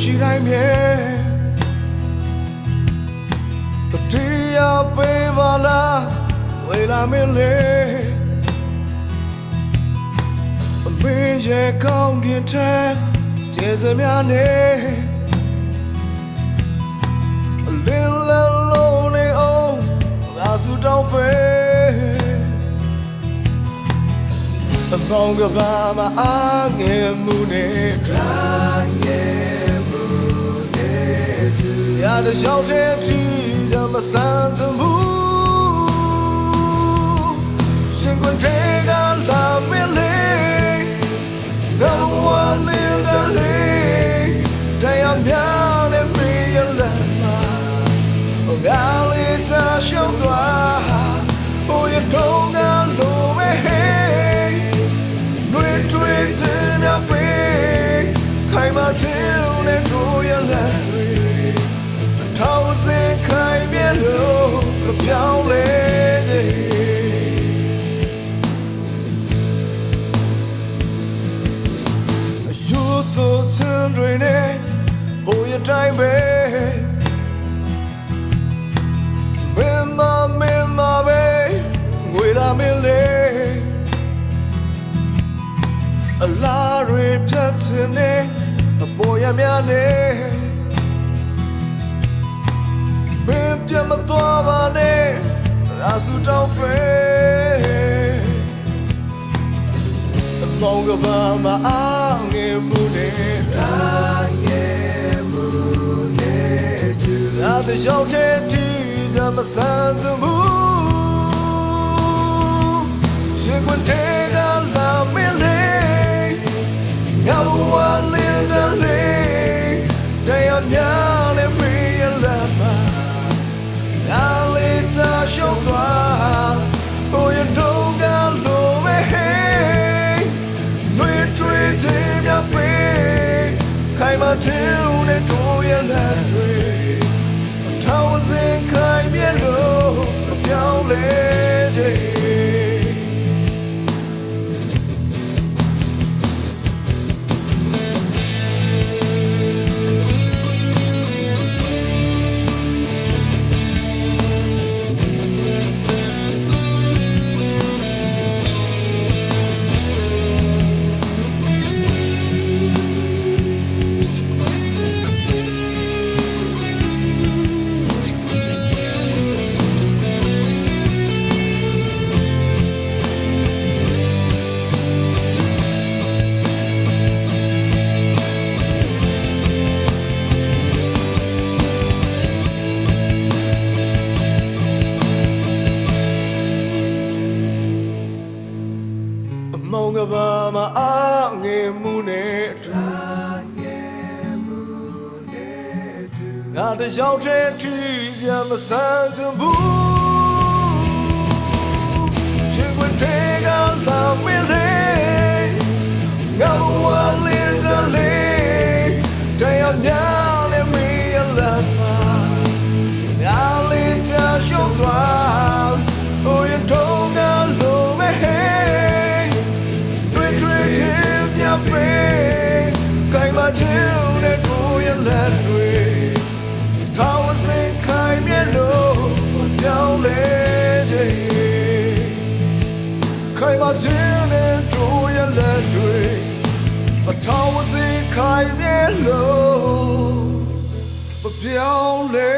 ရှိတိုင်းမြဲတတိယပေးပါလားဝေလာမင်းလေးအမေရဲ့ကောင်းကင်ထဲကျေစများနေအလင်းလုံးနေအောင်ငါစုတောင်းပေးအပေါင်းကပါမအားငယ်မှုနဲ့ထားငယ်မှုနဲ့ရတဲ့ရောက်တဲ့ဒီကြမစမ်းသမှုရှင်ကွန်တဲ့ကလာမင်းလေးငါဝါလေးလေးတရားများနဲ့ပြေးရလာမှာငါလေးချရှောင်းသွားဟိုရတော့ငါလိုပဲခိုင်မာခြင်းနဲ့တို့ရလမ်းတွေထောင်စင်ခိုင်မြဲလို့ပြောင်းလဲအယုသို့ချမ်းတွေနဲ့ဟိုရတိုင်းပဲမင်းမပဲငွေလာမင်းလေးအလားတွေဖြတ်ချင်နေအပေါ်ရများနေမင်းပြမသွားပါနဲ့အဆူတောင်းပဲအမောင်ကပါမအားငယ်မှုနဲ့တာငယ်မှုနဲ့သူအတရောက်တဲ့ဒီကြမစမ်းသမှုရှင်ကွန်တဲ့ကလာမင်းလေးငါဝါလေးလေးတရားများနဲ့ပြေးရလာမှာငါလေးချရှောင်းသွားဟိုရတော့ငါလိုပဲနှွေးထွေးခြင်းများပြေးခိုင်မာခြင်းနဲ့တို့ရလာတွေထောင်စင်ခိုင်မြဲလို့ပြောင်းလဲခြင်းမောင်ကပါမအားငယ်မှုနဲ့ထားငယ်မှုနဲ့ငါတယောက်တည်းထီးပြမစမ်းချင်ဘူးရှင်ကွတဲ့ကလာမင်းလေးငါဝါလေးလေးတရားများနဲ့မီးလာမှာငါလေးချရှောင်းသွားဟိုရတော့ငါလိုပဲခိုင်မာခြင်းနဲ့တို့ရလက်တွေထောင်စင်ခိုင်မြဲလို့ပြောင်းလဲခြင်းခိုင်မာခြင်းနဲ့တို့ရလက်တွေထောင်စင်ခိုင်မြဲလို့ပြောင်းလဲ